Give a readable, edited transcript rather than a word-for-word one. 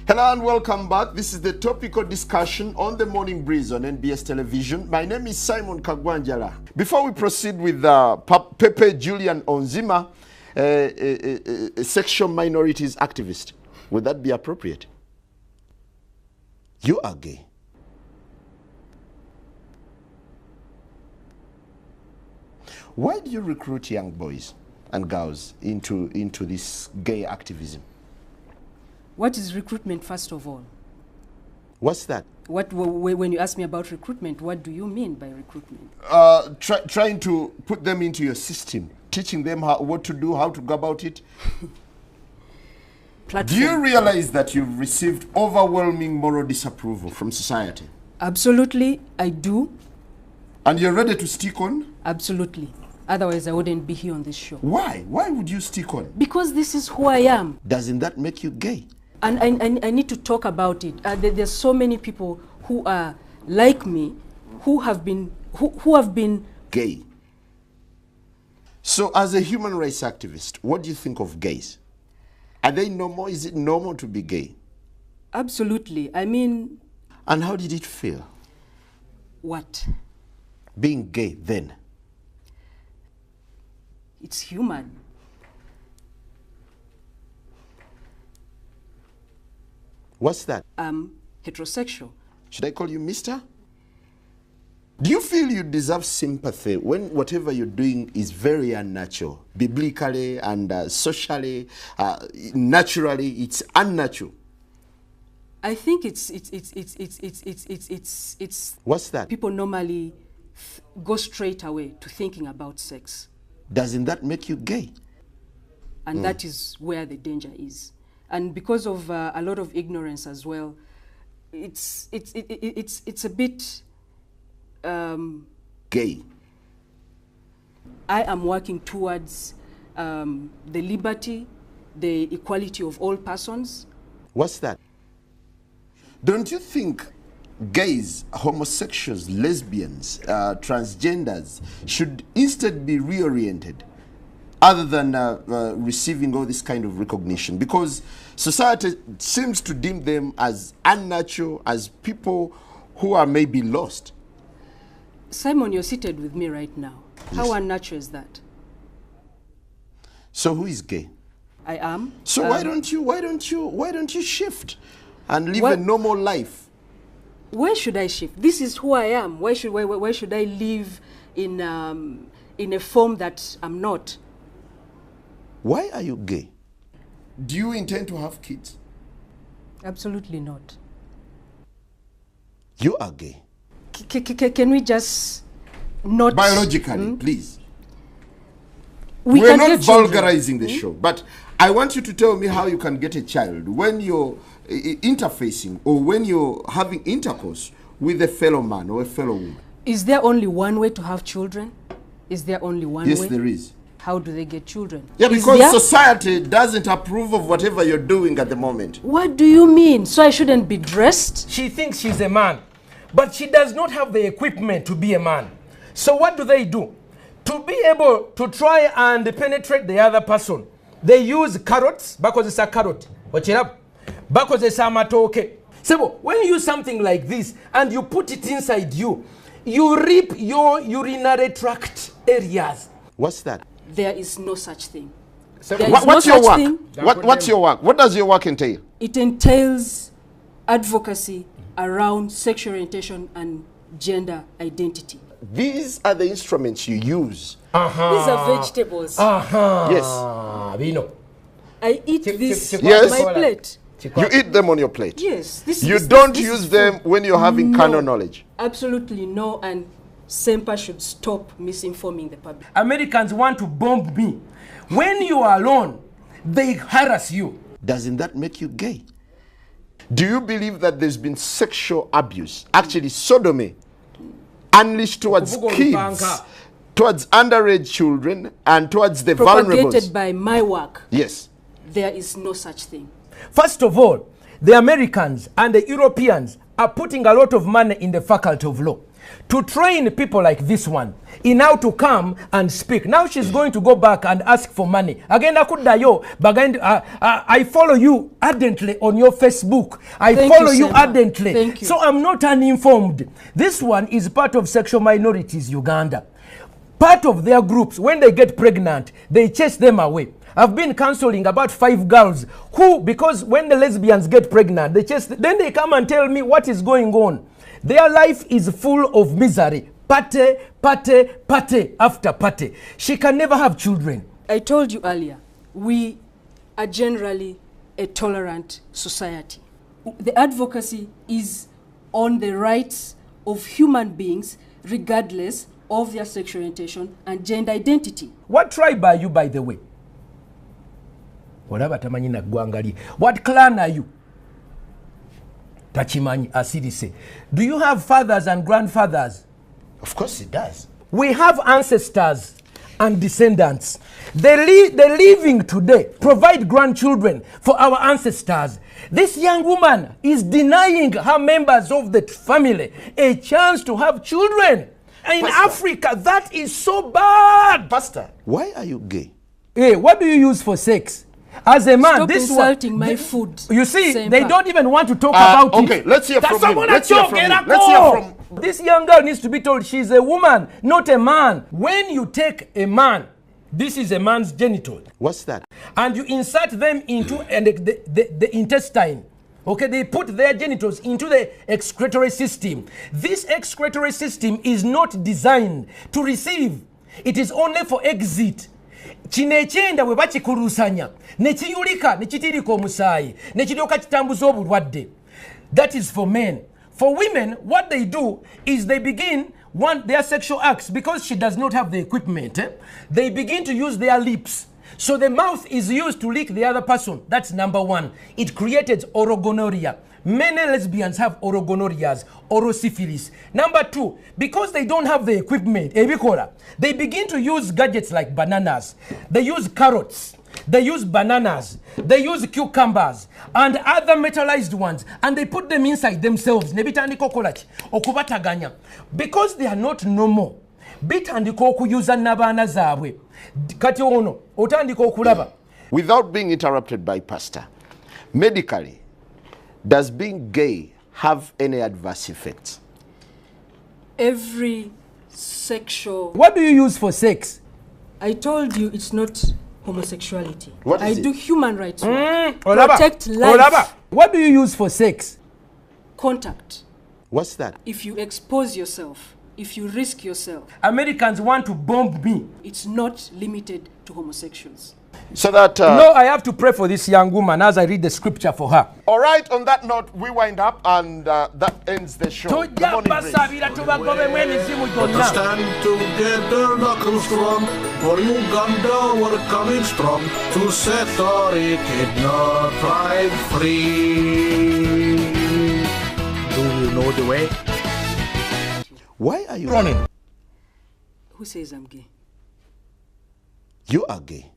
Hello and welcome back. This is the topical discussion on the Morning Breeze on NBS Television. My name is Simon Kagwanjala. Before we proceed with Pepe Julian Onzima, a sexual minorities activist, would that be appropriate? You are gay. Why do you recruit young boys and girls into this gay activism? What is recruitment, first of all? What's that? When you ask me about recruitment, what do you mean by recruitment? Trying to put them into your system, teaching them what to do, how to go about it. Do you realize that you've received overwhelming moral disapproval from society? Absolutely, I do. And you're ready to stick on? Absolutely. Otherwise, I wouldn't be here on this show. Why? Why would you stick on? Because this is who I am. Doesn't that make you gay? And I need to talk about it. There's so many people who are like me, who have been gay. So as a human rights activist, what do you think of gays? Are they normal? Is it normal to be gay? Absolutely. I mean... And how did it feel? What? Being gay then? It's human. What's that? Heterosexual. Should I call you mister? Do you feel you deserve sympathy when whatever you're doing is very unnatural? Biblically and socially, naturally, it's unnatural. I think it's What's that? People normally go straight away to thinking about sex. Doesn't that make you gay? And that is where the danger is. And because of a lot of ignorance as well, it's a bit gay. I am working towards the liberty, the equality of all persons. What's that? Don't you think gays, homosexuals, lesbians, transgenders should instead be reoriented other than receiving all this kind of recognition? Because society seems to deem them as unnatural, as people who are maybe lost. Simon, you're seated with me right now. Yes. How unnatural is that? So who is gay? I am. So why don't you shift and live a normal life? Where should I shift? This is who I am. Why should I live in a form that I'm not? Why are you gay? Do you intend to have kids? Absolutely not. You are gay. Can we just not... Biologically, please. We're not vulgarizing the show, but I want you to tell me how you can get a child when you're interfacing or when you're having intercourse with a fellow man or a fellow woman. Is there only one way to have children? Is there only one way? Yes, there is. How do they get children? Yeah, because society doesn't approve of whatever you're doing at the moment. What do you mean? So I shouldn't be dressed? She thinks she's a man, but she does not have the equipment to be a man. So what do? To be able to try and penetrate the other person, they use carrots, because it's a carrot. Watch it up. Because it's a matoke. So when you use something like this and you put it inside you, you rip your urinary tract areas. What's that? There is no such thing. So what's your work? What's your work? What does your work entail? It entails advocacy around sexual orientation and gender identity. These are the instruments you use. These are vegetables. Yes. We know. I eat this on my plate. You eat them on your plate? Yes. You don't use them when you're having carnal knowledge? Absolutely no, and SEMPA should stop misinforming the public. Americans want to bomb me. When you are alone, they harass you. Doesn't that make you gay? Do you believe that there's been sexual abuse, actually sodomy, unleashed towards kids, towards underage children, and towards the vulnerable? Propagated by my work. Yes. There is no such thing. First of all, the Americans and the Europeans are putting a lot of money in the faculty of law. to train people like this one in how to come and speak. Now she's going to go back and ask for money. Again, I follow you ardently on your Facebook. I follow you ardently. Thank you. So I'm not uninformed. This one is part of sexual minorities, Uganda. Part of their groups, when they get pregnant, they chase them away. I've been counseling about 5 girls who, because when the lesbians get pregnant, then they come and tell me what is going on. Their life is full of misery. Pate, pate, pate after pate. She can never have children. I told you earlier, we are generally a tolerant society. The advocacy is on the rights of human beings, regardless of their sexual orientation and gender identity. What tribe are you, by the way? What clan are you? Tachimanyi asirise. Do you have fathers and grandfathers? Of course it does. We have ancestors and descendants. The living today provide grandchildren for our ancestors. This young woman is denying her members of the family a chance to have children. In Africa, that is so bad. Pastor, why are you gay? Hey, what do you use for sex? As a man, Stop this insulting my food. You see, they don't even want to talk about it. Okay, let's hear from him. Let's hear from This young girl needs to be told she's a woman, not a man. When you take a man, this is a man's genital. What's that? And you insert them into the intestine. Okay, they put their genitals into the excretory system. This excretory system is not designed to receive. It is only for exit. Chinechenda we bachikulusanya nechiyulika nechitirika omusaayi nechiryoka kitambuza obulwadde. That is for men. For women, what they do is they begin their sexual acts, because she does not have the equipment, they begin to use their lips. So the mouth is used to lick the other person. That's number one. It created orogonorrhea. Many lesbians have orogonorrheas, orosyphilis. Number two, because they don't have the equipment, they begin to use gadgets like bananas. They use carrots. They use bananas. They use cucumbers and other metallized ones, and they put them inside themselves. Because they are not normal. Bitandika okuyuza n'abaana zaabwe. Kati ono otandika okulaba. Without being interrupted by Pastor, medically, does being gay have any adverse effects? Every sexual... What do you use for sex? I told you it's not homosexuality. What is I it? do human rights. Protect life. What do you use for sex? Contact. What's that? If you expose yourself, if you risk yourself. Americans want to bomb me. It's not limited to homosexuals. So that... No, I have to pray for this young woman as I read the scripture for her. All right, on that note, we wind up, and that ends the show. Good morning, Let us stand together, knuckle strong. For Uganda, we're coming strong to set our echidna tribe free. Do you know the way? Why are you running? Who says I'm gay? You are gay.